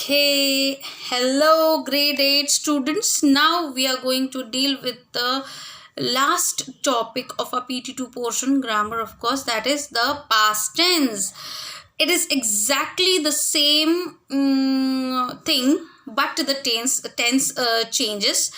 Okay, hello grade 8 students. Now we are going to deal with the last topic of our PT2 portion, grammar of course, that is the past tense. It is exactly the same thing, but the tense changes.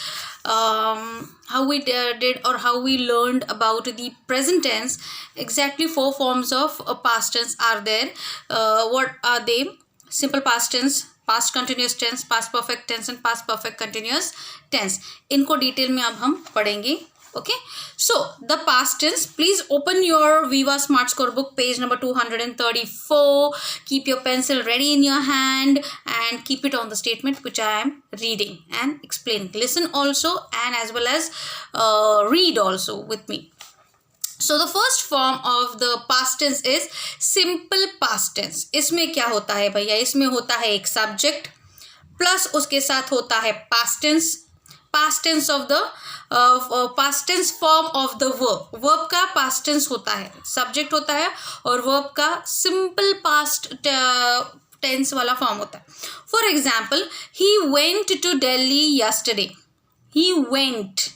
How we did or how we learned about the present tense. Exactly 4 forms of past tense are there. What are they? Simple past tense, past continuous tense, past perfect tense and past perfect continuous tense. इनको detail में अब हम पढ़ेंगे. Okay, so the past tense, please open your Viva Smart Score book, page number 234. Keep your pencil ready in your hand and keep it on the statement which I am reading and explaining. Listen also and as well as read also with me. So the first form of the past tense is simple past tense. इसमें क्या होता है भैया? इसमें होता है एक subject plus उसके साथ होता है past tense of the past tense form of the verb का past tense होता है, subject होता है और verb का simple past tense वाला form होता है. For example, he went to Delhi yesterday. He went.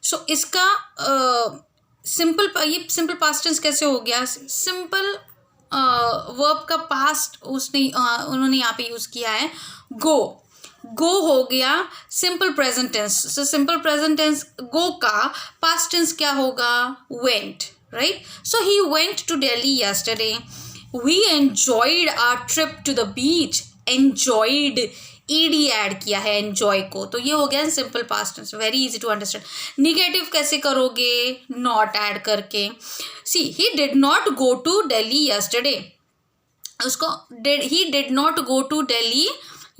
So इसका ये सिंपल पास्ट टेंस कैसे हो गया? सिंपल वर्ब का पास्ट उन्होंने यहाँ पे यूज किया है गो हो गया simple present tense. So simple present tense go का पास्ट टेंस क्या होगा? Went, right? So he went to Delhi yesterday. We enjoyed our trip to the beach. Enjoyed ED add किया है एंजॉय को, तो ये हो गया simple past tense. Very easy to understand. Negative कैसे करोगे? नॉट ऐड करके. See he did not go to Delhi yesterday. उसको he did not go to Delhi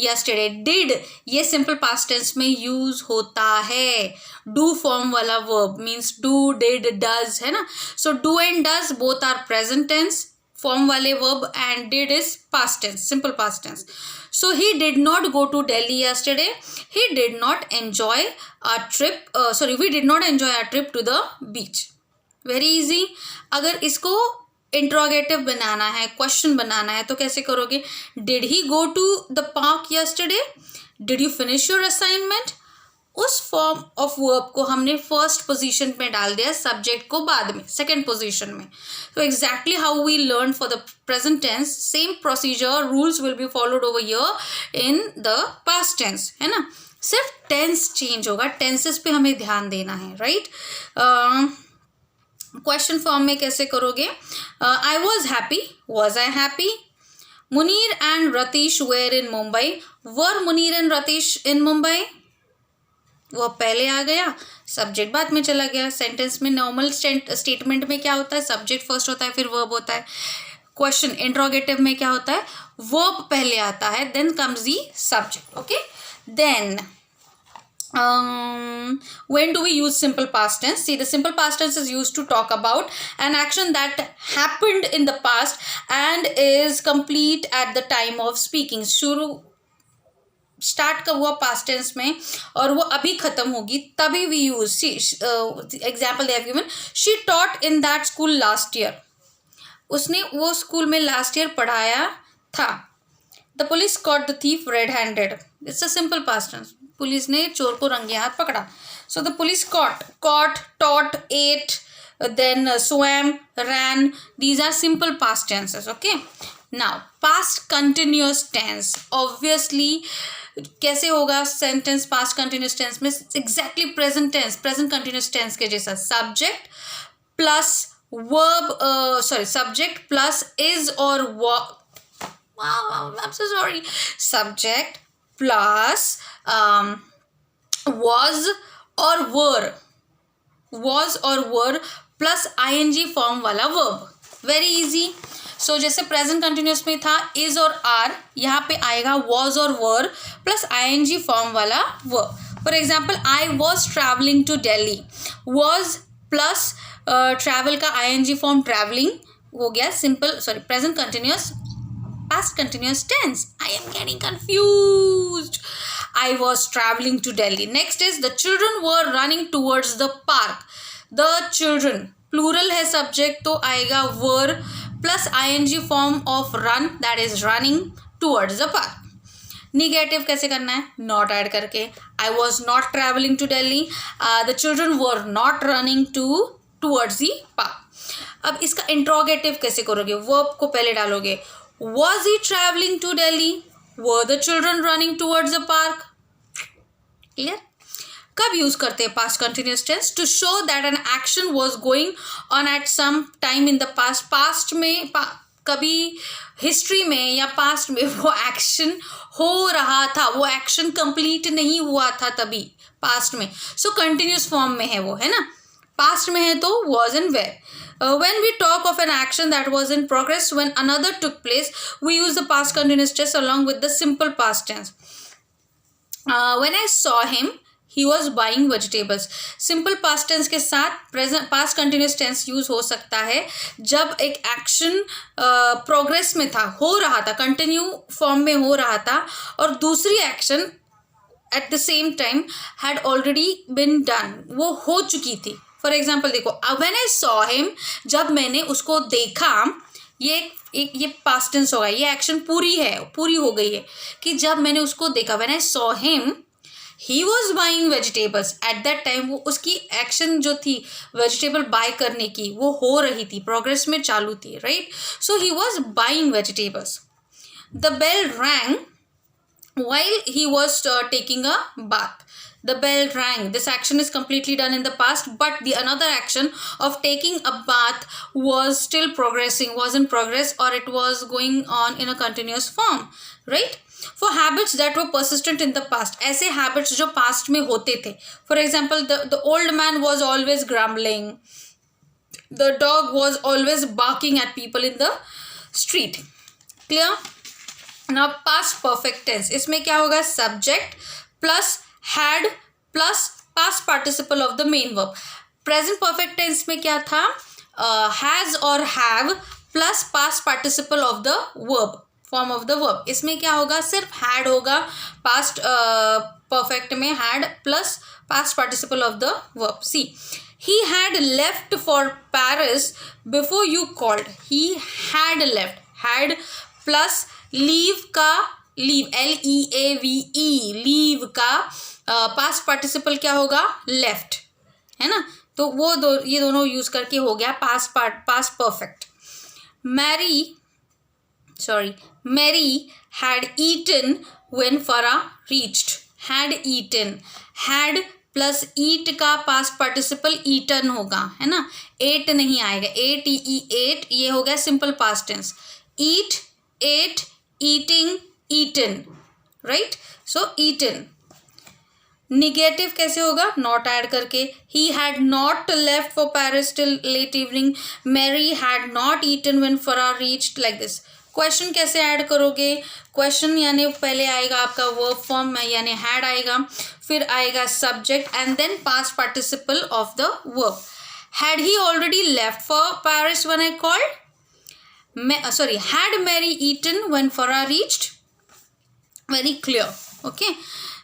yesterday. Did ये सिंपल पास्ट टेंस में यूज होता है. डू फॉर्म वाला verb means do, did, does, है ना. So do and does both are present tense form वाले verb and did is past tense, simple past tense. So he did not go to Delhi yesterday. He did not enjoy our trip. We did not enjoy our trip to the beach. Very easy. अगर इसको interrogative बनाना है, question बनाना है, तो कैसे करोगे? Did he go to the park yesterday? Did you finish your assignment? उस form of verb को हमने फर्स्ट पोजीशन में डाल दिया, सब्जेक्ट को बाद में सेकंड पोजीशन में. तो exactly how we learn for the present tense, same procedure rules will be followed over here in the past tense, है ना. सिर्फ टेंस चेंज होगा, टेंसेस पे हमें ध्यान देना है, राइट. क्वेश्चन फॉर्म में कैसे करोगे? I was happy, was I happy. Munir and Ratish were in Mumbai. Were Munir and Ratish in Mumbai? वो पहले आ गया, सब्जेक्ट बाद में चला गया. सेंटेंस में नॉर्मल स्टेटमेंट में क्या होता है? सब्जेक्ट फर्स्ट होता है, फिर वर्ब होता है. क्वेश्चन इंट्रोगेटिव में क्या होता है? वर्ब पहले आता है, then comes the subject. Okay, then when do we use simple past tense? See, the simple past tense is used to talk about an action that happened in the past and is complete at the time of speaking. शुरू start कब हुआ past tense में और वो अभी खत्म होगी, तभी we use. See example they have given, she taught in that school last year. उसने वो स्कूल में लास्ट ईयर पढ़ाया था. The police caught the thief red handed. It's a simple past tense. Police ने चोर को रंगे हाथ पकड़ा. So the police caught, taught, ate, then swam, ran. These are simple past tenses. Okay, now past continuous tense. Obviously कैसे होगा sentence past continuous tense में? Exactly present tense, present continuous tense के जैसा. Subject plus verb, subject plus is और subject plus was और were plus ing form वाला verb. Very easy. So जैसे present continuous में था इज और आर, यहाँ पे आएगा was और were प्लस ing फॉर्म वाला verb. For example, I was travelling to Delhi. was plus travel का ing फॉर्म ट्रैवलिंग हो गया simple present continuous past continuous tense. I am getting confused. I was traveling to Delhi. Next is the children were running towards the park. The children plural है subject तो आएगा were plus ing form of run, that is running towards the park. Negative कैसे करना है, not add करके. I was not travelling to Delhi, the children were not running towards the park. अब इसका interrogative कैसे करोगे, वर्ब को पहले डालोगे. Was he travelling to Delhi, were the children running towards the park. Clear. कब यूज करते हैं past continuous tense, to show that an action was going on at some time in the past. Past में कभी history में या past में वो action हो रहा था, वो एक्शन कंप्लीट नहीं हुआ था तभी पास्ट में. सो कंटिन्यूअस फॉर्म में है वो, है ना. पास्ट में है तो was and were. When we talk of an action that was in progress when another took place, we use the past continuous tense along with the simple past tense. When I saw him, he was buying vegetables. Simple past tense के साथ present past continuous tense use हो सकता है जब एक action progress में था, हो रहा था, कंटिन्यू फॉर्म में हो रहा था, और दूसरी action at the same time had already been done, वो हो चुकी थी. फॉर एग्जाम्पल देखो, व्हेन आई सॉ हिम, जब मैंने उसको देखा, ये पास्ट टेंस होगा, ये एक्शन पूरी हो गई है कि जब मैंने उसको देखा. When I saw him he was buying vegetables. At that time वो उसकी एक्शन जो थी वेजिटेबल बाय करने की, वो हो रही थी, प्रोग्रेस में चालू थी, right. So he was buying vegetables. The bell rang while he was taking a bath. The bell rang. This action is completely done in the past, but the another action of taking a bath was still progressing, was in progress, or it was going on in a continuous form, right? For habits that were persistent in the past, ऐसे habits जो past में होते थे. For example, the old man was always grumbling. The dog was always barking at people in the street. Clear? Now past perfect tense, इसमें क्या होगा, subject plus had plus past participle of the main verb. Present perfect tense में क्या था, has और have plus past participle of the verb, form of the verb. इसमें क्या होगा, सिर्फ हैड होगा. पास्ट परफेक्ट में had plus past participle of the verb. See, he had left for Paris before you called. He had left, had plus leave का, leave LEAVE, leave का past participle क्या होगा, लेफ्ट, है ना. तो वो ये दोनों यूज करके हो गया past perfect. Mary had eaten when Farah reached. Had eaten, had plus eat का पास्ट पार्टिसिपल ईटन होगा, है ना. एट नहीं आएगा, ATE, ये हो गया simple past tense. Eat, ate, eating, eaten, right? So eaten. Negative कैसे होगा, नॉट ऐड करके. he had not left for Paris till late evening. Mary had not eaten when Farah reached, like this. Question कैसे add करोगे, question यानी पहले आएगा आपका verb form में, यानी हैड आएगा, फिर आएगा subject and then past participle of the verb. Had he already left for Paris when I called? Had Mary eaten when Farah reached? Very clear. Okay.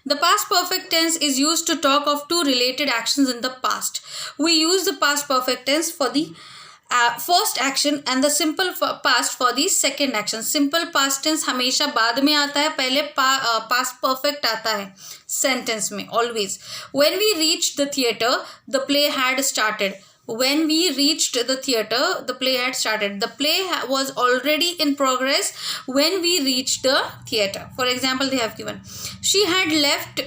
The past perfect tense is used to talk of two related actions in the past. We use the past perfect tense for the first action and the simple past for the second action. Simple past tense हमेशा बाद में आता है, पहले past perfect आता है sentence में, always. When we reached the theater, the play had started. When we reached the theater, the play had started. The play was already in progress when we reached the theater. For example, they have given, she had left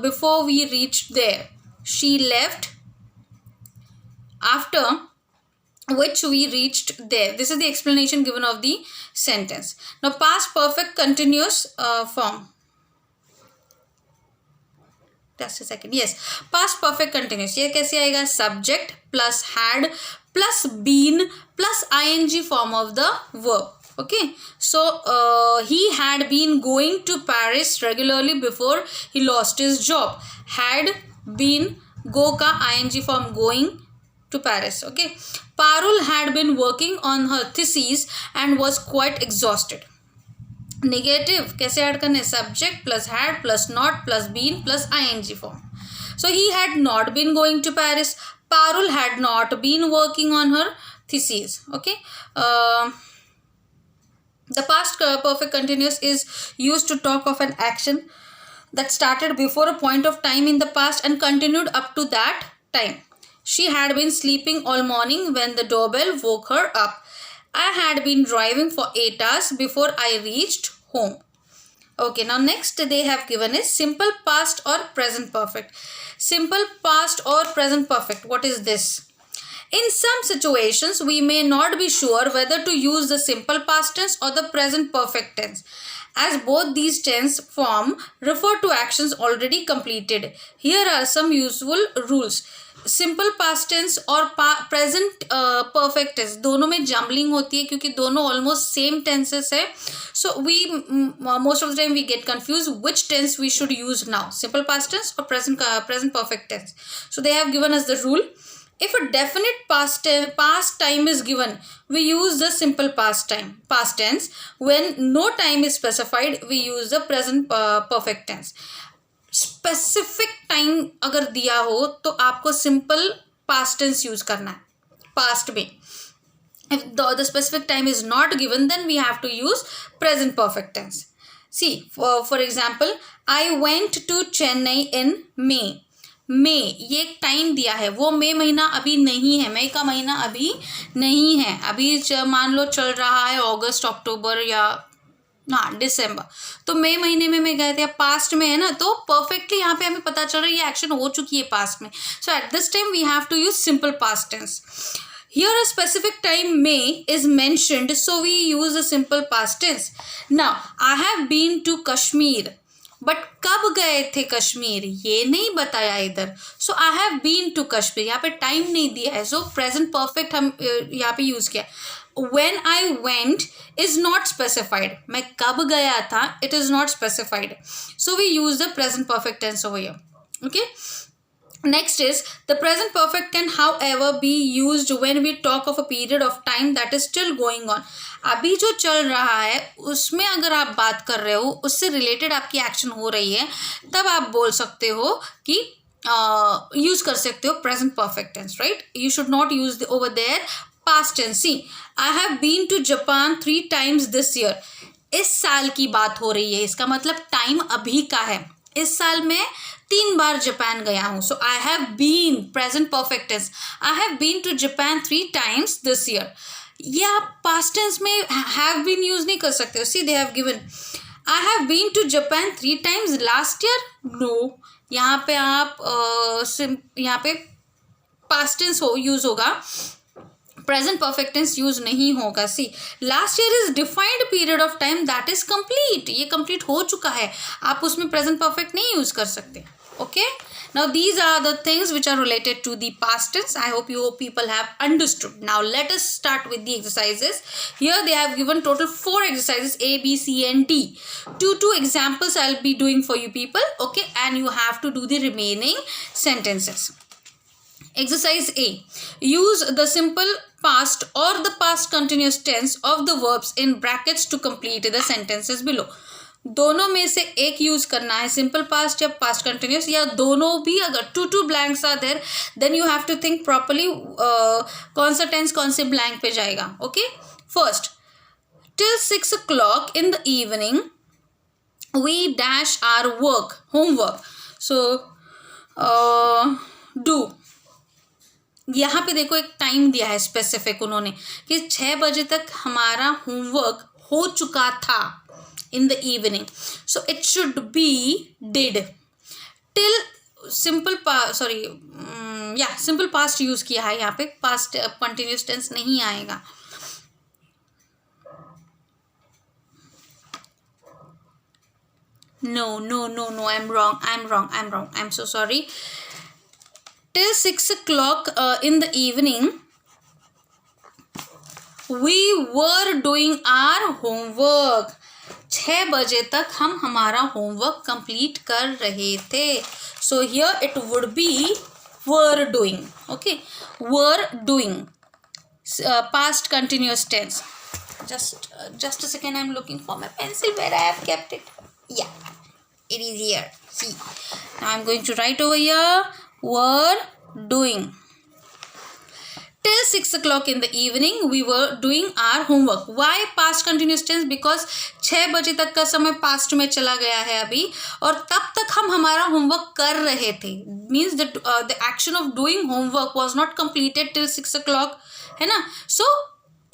before we reached there. She left after which we reached there. This is the explanation given of the sentence. Now, past perfect continuous form. Just a second. Yes, past perfect continuous. ये कैसे आएगा, subject plus had plus been plus ing form of the verb. Okay, so he had been going to Paris regularly before he lost his job. Had been, go का ing form, going to Paris. Okay, Parul had been working on her thesis and was quite exhausted. Negative कैसे add करने, subject plus had plus not plus been plus ing form. So he had not been going to Paris. Parul had not been working on her thesis. Okay, The past perfect continuous is used to talk of an action that started before a point of time in the past and continued up to that time. She had been sleeping all morning when the doorbell woke her up. I had been driving for 8 hours before I reached home. Okay, now next they have given is simple past or present perfect. Simple past or present perfect. What is this? In some situations, we may not be sure whether to use the simple past tense or the present perfect tense, as both these tense form refer to actions already completed. Here are some useful rules. Simple past tense और present perfect tense दोनों में jumbling होती है क्योंकि दोनों almost same tenses है. So we most of the time we get confuse which tense we should use now, simple past tense और present perfect tense. So they have given us the rule. If a definite past time is given, we use the simple past tense. When no time is specified, we use the present perfect tense. Specific time अगर दिया हो तो आपको simple past tense use करना है past में. If the specific time is not given, then we have to use present perfect tense. See, for example, I went to Chennai in May. मई ये एक टाइम दिया है, वो मई महीना अभी नहीं है, मई का महीना अभी नहीं है, अभी मान लो चल रहा है अगस्त अक्टूबर या हाँ दिसंबर, तो मई महीने में मैं गए थे, पास्ट में है ना, तो परफेक्टली यहाँ पे हमें पता चल रहा है ये एक्शन हो चुकी है पास्ट में. So at this time we have to use simple past tense. Here a specific time May is mentioned, so we use a simple past tense. Now I have been to Kashmir. But कब गए थे कश्मीर ये नहीं बताया इधर. So I have been to Kashmir, यहाँ पे time नहीं दिया है, सो प्रेजेंट परफेक्ट हम यहाँ पे यूज किया. When I went is not specified, मैं कब गया था, it is not specified, so we use the present perfect tense over here. Okay, next is the present perfect can however be used when we talk of a period of time that is still going on. अभी जो चल रहा है उसमें अगर आप बात कर रहे हो, उससे रिलेटेड आपकी एक्शन हो रही है, तब आप बोल सकते हो कि यूज कर सकते हो present perfect tense, right. You should not use over there past tense. See, I have been to Japan 3 times this year. इस साल की बात हो रही है, इसका मतलब टाइम अभी का है. इस साल में 3 बार जापान गया हूँ. So I have been present perfect tense, I have been to Japan 3 times this year. ये आप पास्ट टेंस में हैव बीन यूज नहीं कर सकते हो. See, they have given I have been to Japan 3 times last year. No, यहाँ पे आप यहाँ पे पास्ट टेंस यूज होगा, प्रेजेंट परफेक्ट टेंस यूज नहीं होगा. See, last year is defined period of time that is complete, ये complete हो चुका है, आप उसमें प्रेजेंट परफेक्ट नहीं यूज कर सकते. Okay, now these are the things which are related to the past tense. I hope you people have understood. Now let us start with the exercises. Here they have given total 4 exercises, A, B, C and D. Two examples I'll be doing for you people. Okay, and you have to do the remaining sentences. Exercise A. Use the simple past or the past continuous tense of the verbs in brackets to complete the sentences below. दोनों में से एक use करना है, simple past या past continuous, या दोनों भी. अगर two blanks are there then you have to think properly कौन सा टेंस कौन से ब्लैंक पे जाएगा. Okay, first, till 6 o'clock in the evening we dash our homework. So do, यहाँ पे देखो एक टाइम दिया है स्पेसिफिक उन्होंने कि 6 बजे तक हमारा होमवर्क हो चुका था in the evening, so it should be did. Till simple simple past use किया है, यहाँ पे past continuous tense नहीं आएगा. No, I'm wrong, I'm so sorry. Till 6 o'clock in the evening we were doing our homework. 6 बजे तक हम हमारा होमवर्क कंप्लीट कर रहे थे. So here it would be were doing. Okay, were doing, past continuous tense. just a second, I'm looking for my pencil where I have kept it. Yeah, it is here. See, now I'm going to write over here were doing. till 6 o'clock in the evening we were doing our homework. Why past continuous tense? Because 6 बजे तक का समय past में चला गया है अभी, और तब तक हम हमारा homework कर रहे थे. Means that the action of doing homework was not completed till 6 o'clock, है ना. So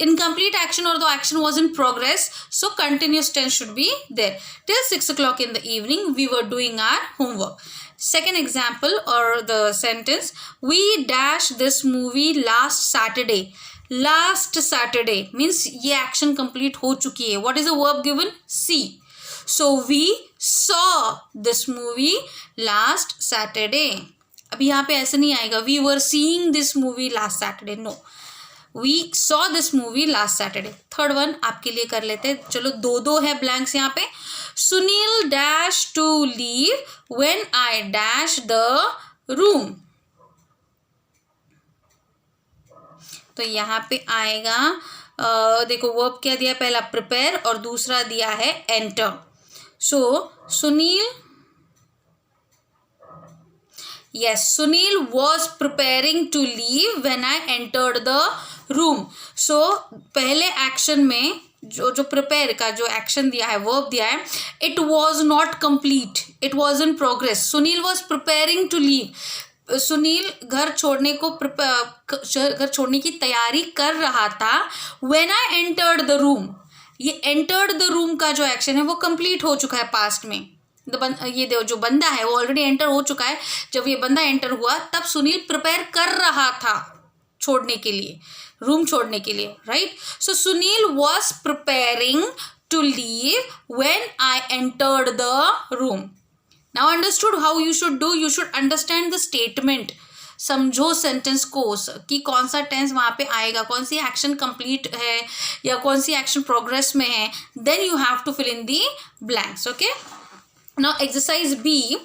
incomplete action or the action was in progress, so continuous tense should be there. Till 6 o'clock in the evening we were doing our homework. Second example or the sentence, we dashed this movie last Saturday. Last Saturday means ये action complete हो चुकी है. What is the verb given? See. So we saw this movie last Saturday. अब यहाँ पे ऐसे नहीं आएगा we were seeing this movie last Saturday. No. We saw this movie last Saturday. Third one आपके लिए कर लेते हैं. चलो दो है blanks यहाँ पे. Sunil dash to leave when I dash the room. तो यहाँ पे आएगा देखो वर्ब क्या दिया, पहला prepare और दूसरा दिया है enter. So Sunil, yes, Sunil was preparing to leave when I entered the room. So पहले action में जो प्रिपेयर का जो एक्शन दिया है, वर्ब दिया है, it was not complete, it was in progress. Sunil was preparing to leave. Sunil घर छोड़ने की तैयारी कर रहा था. When I entered the room, ये एंटर्ड द रूम का जो एक्शन है वो कंप्लीट हो चुका है पास्ट में. ये जो बंदा है वो ऑलरेडी एंटर हो चुका है. जब ये बंदा एंटर हुआ तब सुनील प्रिपेयर कर रहा था छोड़ने के लिए, रूम छोड़ने के लिए, right. So Sunil was preparing to leave when I entered the room. Now understood how you should do. You should understand the statement. समझो सेंटेंस को कि कौन सा टेंस वहाँ पे आएगा, कौन सी एक्शन कंप्लीट है या कौन सी एक्शन प्रोग्रेस में है. Then you have to fill in the blanks. Okay, now exercise B,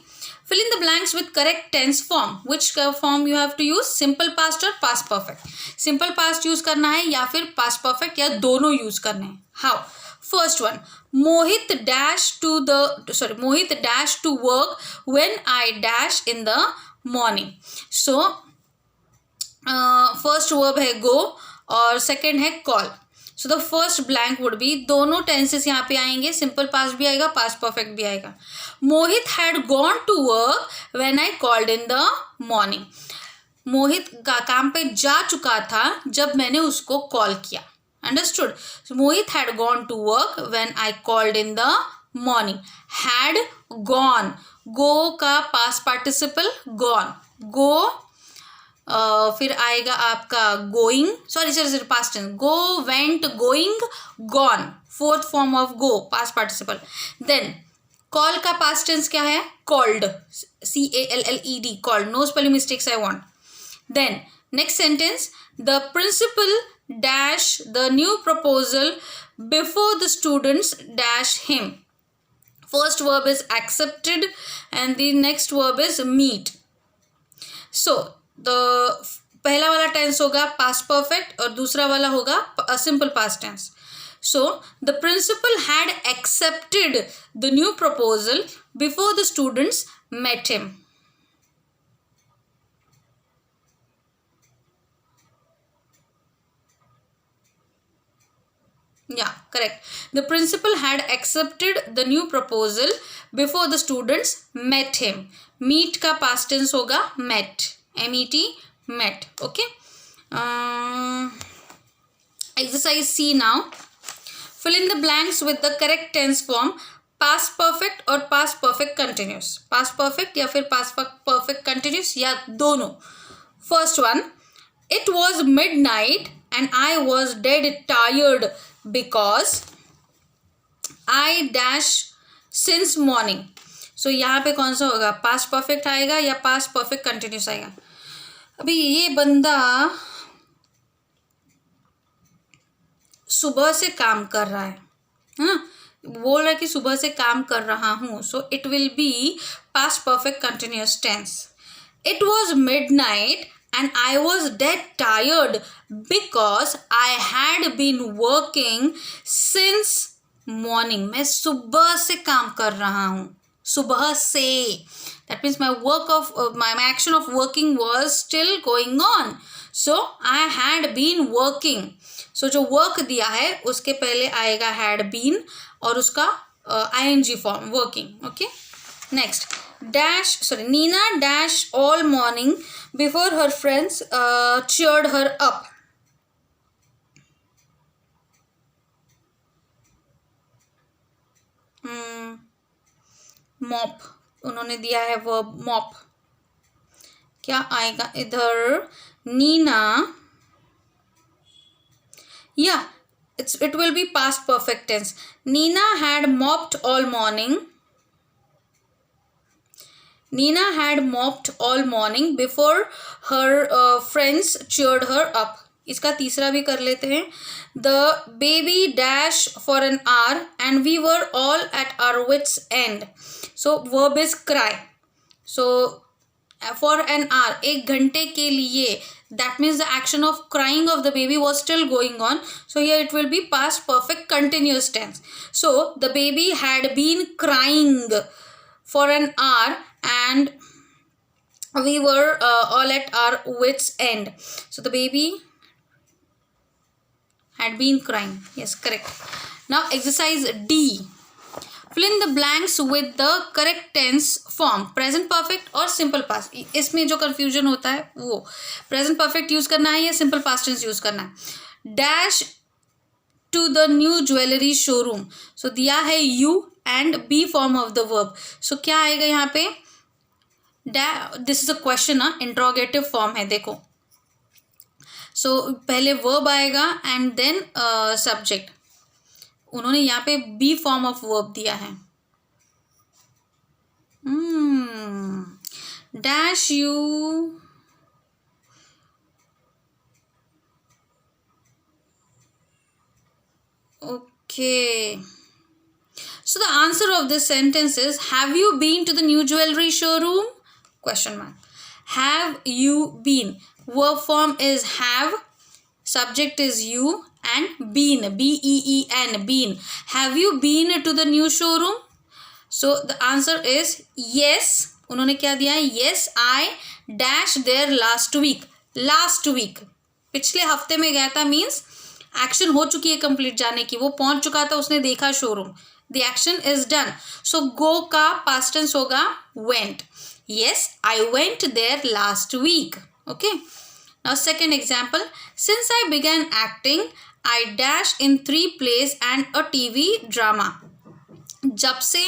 fill in the blanks with correct tense form. Which form you have to use? Simple past or past perfect. Simple past use करना है या फिर past perfect, या दोनों use करने हैं. How? First one, Mohit dash to work when I dash in the morning. So first verb है go और second है call. So the first blank would be, दोनों tenses यहाँ पे आएंगे, simple past भी आएगा, past perfect भी आएगा. Mohit had gone to work when I called in the morning. मोहित काम पे जा चुका था जब मैंने उसको कॉल किया. Understood? So Mohit had gone to work when I called in the morning. Had gone, go का past participle gone, go. फिर आएगा आपका going, sorry past tense, go, went, going, gone, fourth form of go, past participle. Then call का past tense क्या है? Called, CALLED, called. No spelling mistakes I want. Then next sentence, the principal dash the new proposal before the students dash him. First verb is accepted and the next verb is meet. So पहला वाला tense होगा past perfect और दूसरा वाला होगा simple past tense. So the principal had accepted the new proposal before the students met him. Yeah, correct. The principal had accepted the new proposal before the students met him. Meet का past tense होगा met, MET, met. Okay. Exercise C now. Fill in the blanks with the correct tense form, past perfect or past perfect continuous. Past perfect या फिर past perfect continuous या दोनों. First one, it was midnight and I was dead tired because I dash since morning. So यहाँ पे कौन सा होगा? Past perfect आएगा या पास्ट परफेक्ट कंटिन्यूस आएगा? अभी ये बंदा सुबह से काम कर रहा है ना, बोल रहा है कि सुबह से काम कर रहा हूँ. So it will be past perfect continuous tense. It was midnight and I was dead tired because I had been working since morning. मैं सुबह से काम कर रहा हूँ. सुबह से. That means my work of my action of working was still going on. So I had been working. So जो work दिया है उसके पहले आएगा had been और उसका ing form working. Okay. Next, Nina dash all morning before her friends cheered her up. Mop, उन्होंने दिया है verb mop. क्या आएगा इधर? Nina, yeah, it will be past perfect tense. Nina had mopped all morning. Nina had mopped all morning before her friends cheered her up. इसका तीसरा भी कर लेते हैं. The baby dash for an hour and we were all at our wits' end. So verb is cry. So for an hour, एक घंटे के लिए, that means the action of crying of the baby was still going on. So here it will be past perfect continuous tense. So the baby had been crying for an hour and we were all at our wits' end. So the baby had been crying. Yes, correct. Now exercise D. Fill in the blanks with the correct tense form. Present perfect और simple past. इसमें जो confusion होता है वो present perfect use करना है या simple past tense use करना है. Dash to the new jewelry showroom. So दिया है you and be form of the verb. So क्या आएगा यहाँ पे? This is a question, interrogative form है, देखो. So पहले verb आएगा and then subject. उन्होंने यहाँ पे be form of verb दिया है. Dash you okay. So the answer of this sentence is, have you been to the new jewelry showroom? Question mark. Have you been? Verb form is have, subject is you and been, B-E-E-N, been. Have you been to the new showroom? So the answer is yes. उन्होंने क्या दिया है? Yes, I dash there last week. Last week. पिछले हफ्ते में गया था means action हो चुकी है complete जाने की. वो पहुंच चुका था, उसने देखा showroom. The action is done. So go का past tense होगा went. Yes, I went there last week. Okay. Now second example. Since I began acting, I dash in 3 plays and a TV drama. जब से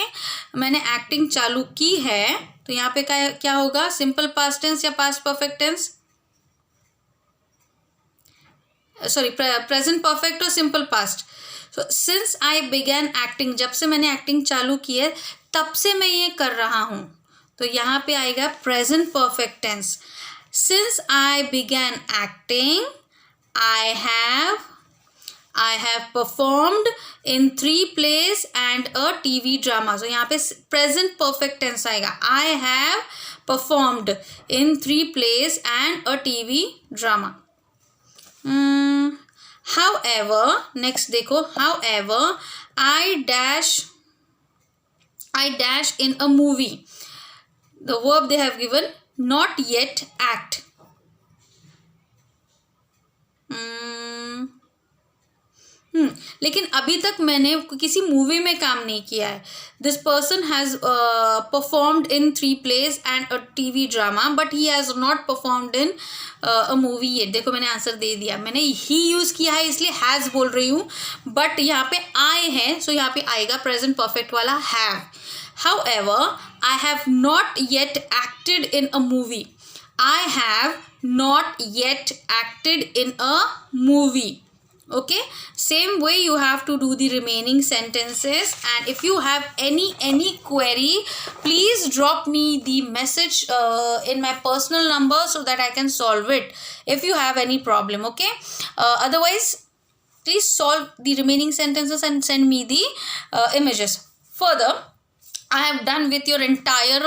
मैंने acting चालू की है तो यहाँ पे क्या होगा? सिंपल पास्ट टेंस या past perfect tense? Sorry, present perfect और simple past. So since I began acting, जब से मैंने एक्टिंग चालू की है तब से मैं ये कर रहा हूँ, तो यहाँ पे आएगा present perfect tense. Since I began acting, I have performed in 3 plays and a TV drama. So यहाँ पे present perfect tense आएगा. I have performed in 3 plays and a TV drama. However, next देखो, however, I dash in a movie. The verb they have given, not yet act. लेकिन अभी तक मैंने किसी movie में काम नहीं किया है. This person has performed in 3 plays and a TV drama, but he has not performed in a movie yet. देखो मैंने आंसर दे दिया, मैंने ही यूज़ किया है इसलिए हैज़ बोल रही हूँ, बट यहाँ पे आई है, सो यहाँ पे आएगा प्रेजेंट परफेक्ट वाला have. However, I have not yet acted in a movie. I have not yet acted in a movie. Okay, same way you have to do the remaining sentences, and if you have any query, please drop me the message in my personal number so that I can solve it if you have any problem. Okay, otherwise please solve the remaining sentences and send me the images. Further, I have done with your entire,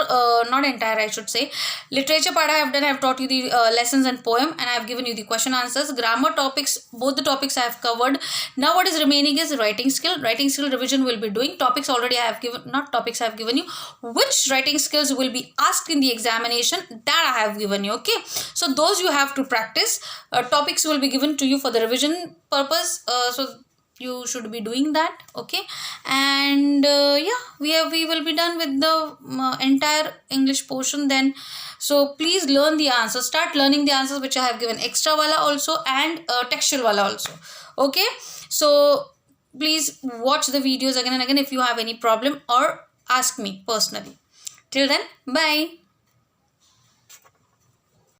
not entire, I should say, literature part I have done. I have taught you the lessons and poem, and I have given you the question answers. Grammar topics, both the topics I have covered. Now what is remaining is writing skill. Writing skill revision will be doing. Topics already I have given, not topics I have given you. Which writing skills will be asked in the examination, that I have given you, okay? So those you have to practice. Topics will be given to you for the revision purpose. So you should be doing that, okay? And yeah, we will be done with the entire English portion then. So please learn the answers, start learning the answers which I have given, extra wala also and textual wala also, okay? So please watch the videos again and again if you have any problem, or ask me personally. Till then, bye.